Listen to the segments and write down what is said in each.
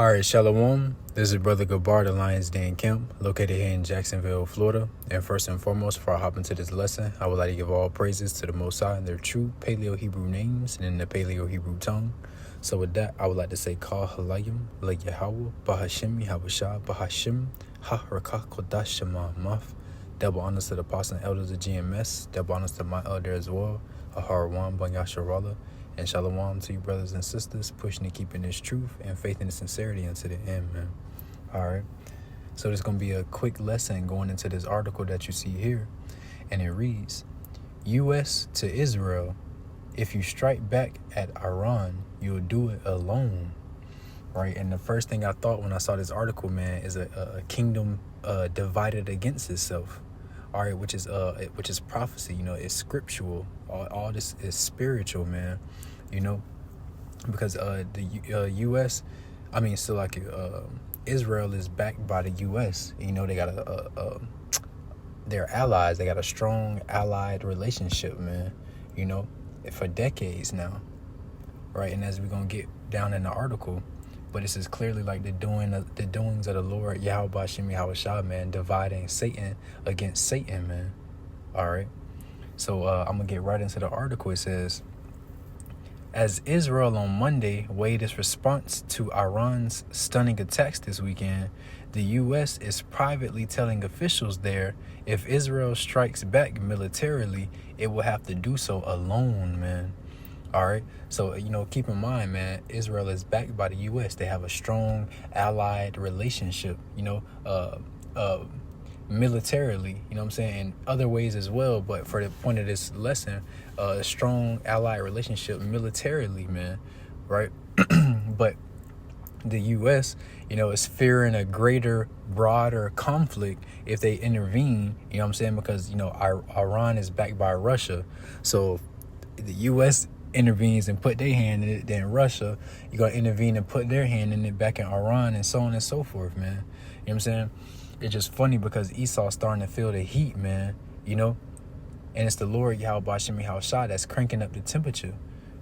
All right, Shalom. This is Brother Gabar, the Lions Den Kemp, located here in Jacksonville, Florida. And first and foremost, before I hop into this lesson, I would like to give all praises to the Most High and their true Paleo-Hebrew names and in the Paleo-Hebrew tongue. So with that, I would like to say, Kal Halayim, La Yahweh, Bahashim, Yahushua, Bahashim, Ha Rakah Kodash Shema Maf. Double honors to the apostles and elders of GMS. Double honors to my elder as well, Aharawan Banyasharala. And shalom to you brothers and sisters, pushing and keeping this truth and faith and sincerity unto the end, man. All right. So there's going to be a quick lesson going into this article that you see here. And it reads, U.S. to Israel, if you strike back at Iran, you'll do it alone. Right. And the first thing I thought when I saw this article, man, is a kingdom divided against itself. All right, which is prophecy, it's scriptural. All this is spiritual, man, because the U.S., Israel is backed by the U.S. They got they're allies. They got a strong allied relationship, man, for decades now, right? And as we're going to get down in the article, but this is clearly like the doings of the Lord, Yahweh Bashim Yahushua, man, dividing Satan against Satan, man. All right. So I'm going to get right into the article. It says, as Israel on Monday weighed its response to Iran's stunning attacks this weekend, the U.S. is privately telling officials there if Israel strikes back militarily, it will have to do so alone, man. All right. So, keep in mind, man, Israel is backed by the U.S. They have a strong allied relationship, militarily, what I'm saying, in other ways as well. But for the point of this lesson, a strong allied relationship militarily, man. Right. But the U.S., is fearing a greater, broader conflict if they intervene, because, Iran is backed by Russia. So the U.S. intervenes and put their hand in it, then Russia, you're going to intervene and put their hand in it back in Iran, and so on and so forth, man. You know what I'm saying? It's just funny because Esau's starting to feel the heat, man, and it's the Lord, Yahweh Bashim Yahushua, that's cranking up the temperature,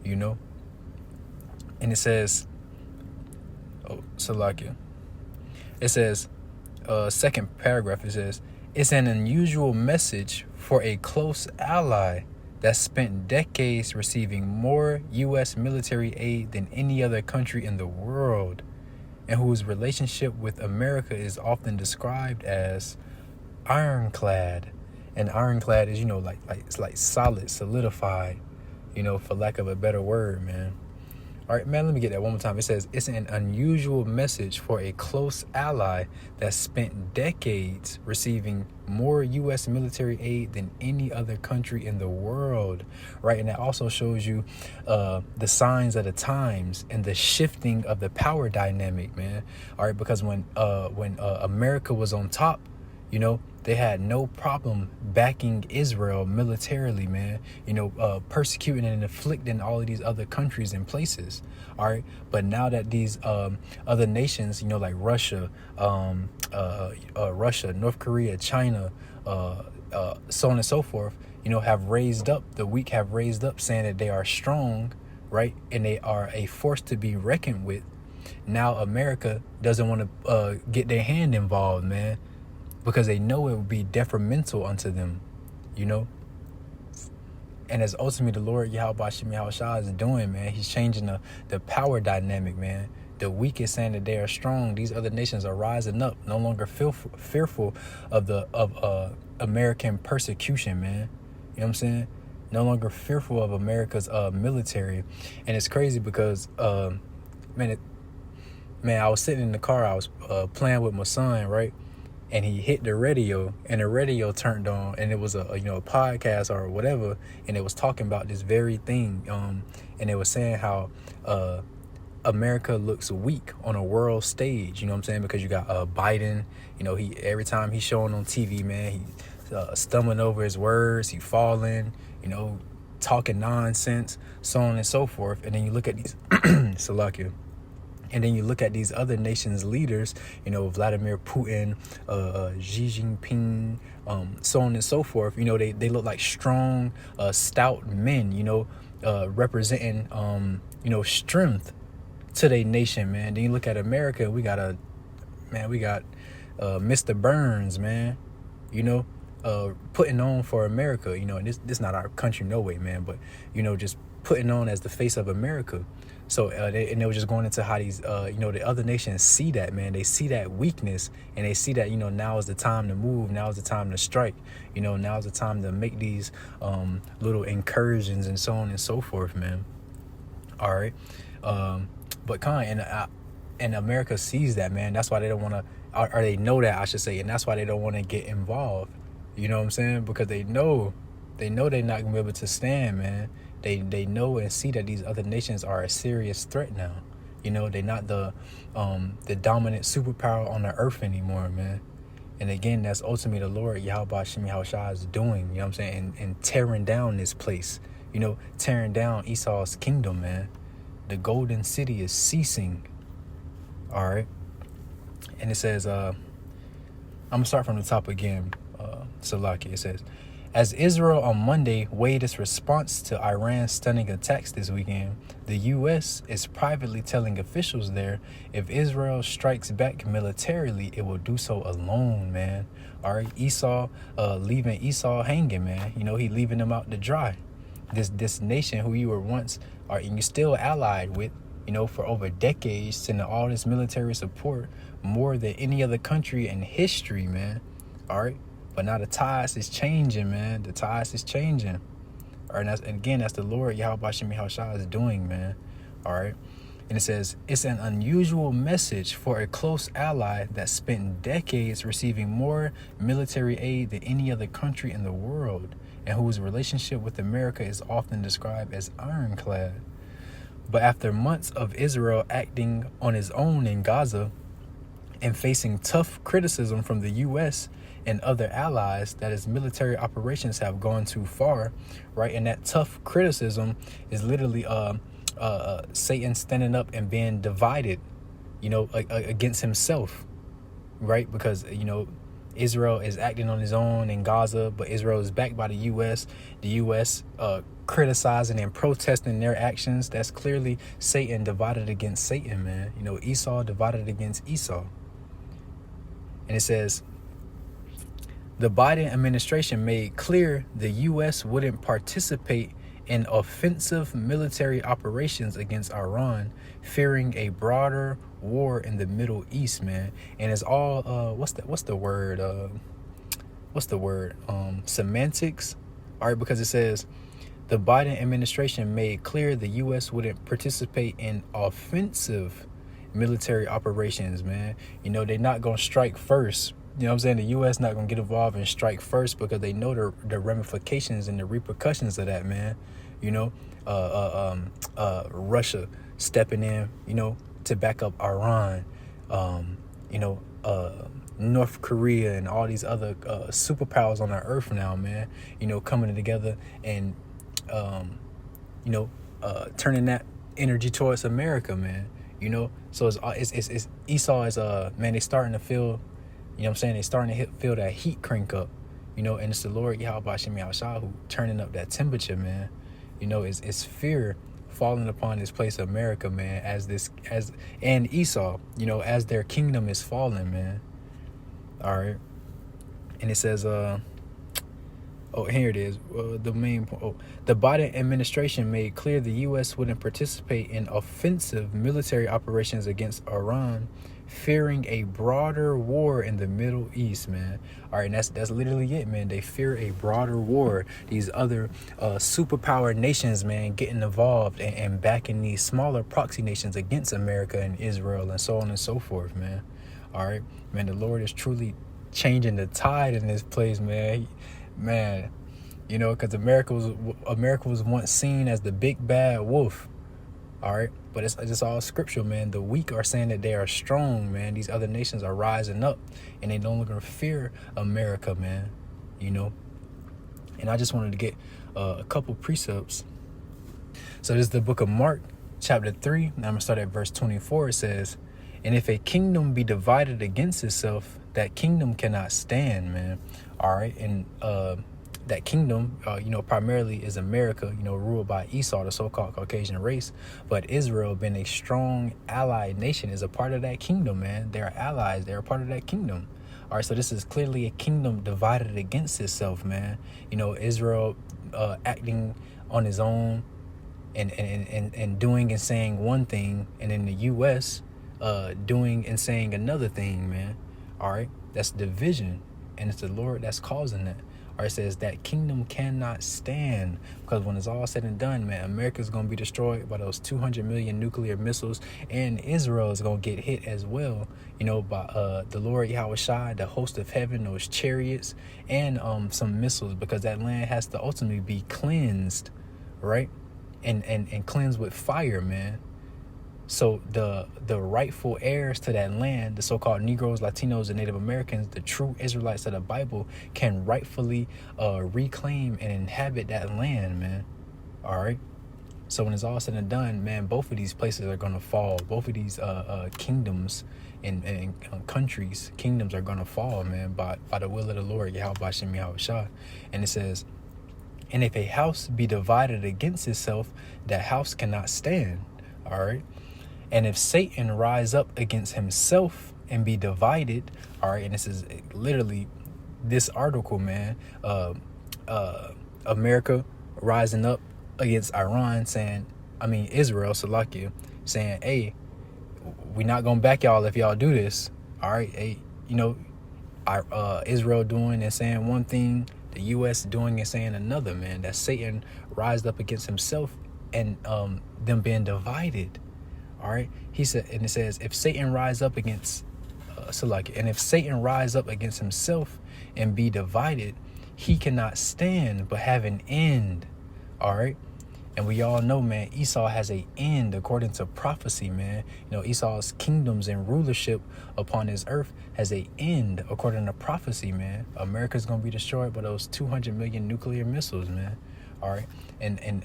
and it says, Salakia. It says, second paragraph, it says, it's an unusual message for a close ally that spent decades receiving more U.S. military aid than any other country in the world, and whose relationship with America is often described as ironclad. And ironclad is, it's like solid, solidified, for lack of a better word, man. All right, man, let me get that one more time. It says, it's an unusual message for a close ally that spent decades receiving more U.S. military aid than any other country in the world, right? And that also shows you the signs of the times and the shifting of the power dynamic, man. All right, because when America was on top, they had no problem backing Israel militarily, man, persecuting and inflicting all of these other countries and places. All right. But now that these other nations, like Russia, North Korea, China, so on and so forth, have raised up, the weak have raised up, saying that they are strong, right? And they are a force to be reckoned with. Now America doesn't want to get their hand involved, man, because they know it would be detrimental unto them, And as ultimately the Lord Yahweh Bashim Yahushua is doing, man, he's changing the power dynamic, man. The weak is saying that they are strong. These other nations are rising up, no longer fearful of American persecution, man. You know what I'm saying? No longer fearful of America's military. And it's crazy because, I was sitting in the car. I was playing with my son, right? And he hit the radio, and the radio turned on, and it was a podcast or whatever, and it was talking about this very thing, and it was saying how America looks weak on a world stage, because you got Biden, he every time he's showing on TV, man, he stumbling over his words, he falling, talking nonsense, so on and so forth. And then you look at these Salakia. And then you look at these other nations' leaders, Vladimir Putin, Xi Jinping, so on and so forth. They look like strong, stout men, representing, strength, to their nation, man. Then you look at America, we got Mr. Burns, man. You know, putting on for America. You know, and this not our country, no way, man. But you know, just putting on as the face of America. So they were just going into how these the other nations see that, man. They see that weakness, and they see that, now is the time to move. Now is the time to strike. Now is the time to make these little incursions and so on and so forth, man. All right, but and America sees that, man. That's why they don't want to, or they know that, I should say, and that's why they don't want to get involved. You know what I'm saying? Because they know they're not gonna be able to stand, man. They know and see that these other nations are a serious threat now. They're not the dominant superpower on the earth anymore, man. And again, that's ultimately the Lord Yahweh Shem Yahushua is doing, you know what I'm saying, and tearing down this place, tearing down Esau's kingdom, man. The golden city is ceasing. All right. And it says, I'm gonna start from the top again. Salaki, it says, as Israel on Monday weighed its response to Iran's stunning attacks this weekend, the U.S. is privately telling officials there if Israel strikes back militarily, it will do so alone, man. All right, Esau, leaving Esau hanging, man. He leaving them out to dry. This nation who you were once, and you still allied with, for over decades, sending all this military support, more than any other country in history, man. All right. But now the tides is changing, man. The tides is changing. All right, and that's the Lord Yahweh Shem Yahushua is doing, man. All right. And it says, it's an unusual message for a close ally that spent decades receiving more military aid than any other country in the world, and whose relationship with America is often described as ironclad. But after months of Israel acting on its own in Gaza and facing tough criticism from the U.S., and other allies that its military operations have gone too far, right? And that tough criticism is literally Satan standing up and being divided, against himself, right? Because, Israel is acting on his own in Gaza, but Israel is backed by the U.S. The U.S. Criticizing and protesting their actions. That's clearly Satan divided against Satan, man. Esau divided against Esau. And it says, the Biden administration made clear the U.S. wouldn't participate in offensive military operations against Iran, fearing a broader war in the Middle East, man. And it's all what's the word? Semantics. All right, because it says the Biden administration made clear the U.S. wouldn't participate in offensive military operations, man. They're not gonna strike first. You know what I'm saying? The U.S. not going to get involved and strike first because they know the ramifications and the repercussions of that, man. Russia stepping in, to back up Iran, North Korea and all these other superpowers on our earth now, man, coming together and, turning that energy towards America, man, So it's Esau is, man, they starting to feel, they're starting to feel that heat crank up, and it's the Lord Yahweh Shem Yahushua who turning up that temperature, man. It's fear falling upon this place of America, man, and Esau, as their kingdom is falling, man. All right. And it says, here it is. The main point. The Biden administration made clear the U.S. wouldn't participate in offensive military operations against Iran, fearing a broader war in the Middle East, man. All right, and that's literally it, man. They fear a broader war. These other superpower nations, man, getting involved and backing these smaller proxy nations against America and Israel and so on and so forth, man. All right, man, the Lord is truly changing the tide in this place, man. Because America was once seen as the big bad wolf. All right, but it's all scriptural, man. The weak are saying that they are strong, man. These other nations are rising up, and they no longer fear America, man. And I just wanted to get a couple precepts. So this is the book of Mark, chapter 3. And I'm gonna start at verse 24. It says, "And if a kingdom be divided against itself, that kingdom cannot stand, man." All right, and that kingdom, primarily is America, ruled by Esau, the so-called Caucasian race. But Israel, being a strong allied nation, is a part of that kingdom, man. They're allies. They're a part of that kingdom. All right, so this is clearly a kingdom divided against itself, man. Israel acting on his own and doing and saying one thing, and in the U.S. Doing and saying another thing, man. All right, that's division, and it's the Lord that's causing that. Or it says that kingdom cannot stand, because when it's all said and done, man, America's going to be destroyed by those 200 million nuclear missiles, and Israel is going to get hit as well, by the Lord Yahweh Shai, the host of heaven, those chariots, and some missiles, because that land has to ultimately be cleansed, right? And cleansed with fire, man. So the rightful heirs to that land, the so-called Negroes, Latinos, and Native Americans, the true Israelites of the Bible, can rightfully reclaim and inhabit that land, man. All right. So when it's all said and done, man, both of these places are going to fall. Both of these kingdoms and countries, kingdoms are going to fall, man, by the will of the Lord, Yahweh Bashem Yahweh Shah. And it says, and if a house be divided against itself, that house cannot stand. All right. And if Satan rise up against himself and be divided, all right, and this is literally this article, man, America rising up against Israel, Salakia, saying, hey, we're not going to back y'all if y'all do this. All right, hey, Israel doing and saying one thing, the U.S. doing and saying another, man. That Satan rised up against himself and them being divided. All right, he said, and it says, if Satan rise up against and if Satan rise up against himself and be divided, he cannot stand but have an end. All right, and we all know, man, Esau has an end according to prophecy, man. Esau's kingdoms and rulership upon his earth has an end according to prophecy, man. America's gonna be destroyed by those 200 million nuclear missiles, man. All right, and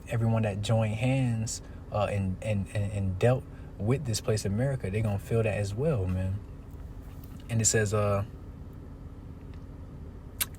everyone that joined hands and dealt with this place, America, they're gonna feel that as well, man. And it says, and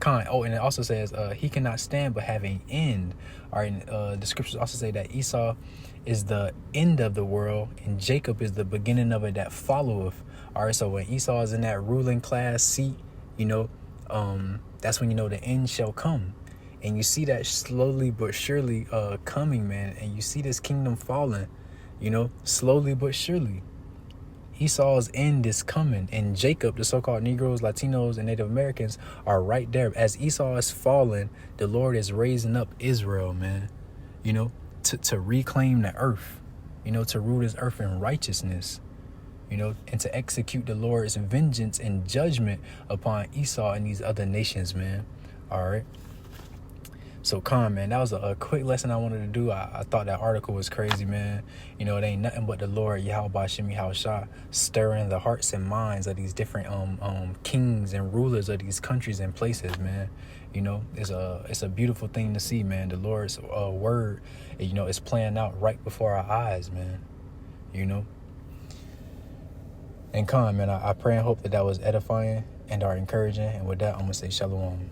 it also says, he cannot stand but have an end. All right, the scriptures also say that Esau is the end of the world, and Jacob is the beginning of it that followeth. All right, so when Esau is in that ruling class seat, that's when the end shall come. And you see that slowly but surely coming, man. And you see this kingdom falling, slowly but surely. Esau's end is coming. And Jacob, the so-called Negroes, Latinos, and Native Americans are right there. As Esau is falling, the Lord is raising up Israel, man, to reclaim the earth, to rule this earth in righteousness, and to execute the Lord's vengeance and judgment upon Esau and these other nations, man. All right. So, man, that was a quick lesson I wanted to do. I thought that article was crazy, man. It ain't nothing but the Lord, Yahweh Bashem Yahweh Shah, stirring the hearts and minds of these different kings and rulers of these countries and places, man. It's a beautiful thing to see, man. The Lord's word, is playing out right before our eyes, man. And man, I pray and hope that was edifying and are encouraging. And with that, I'm going to say shalom.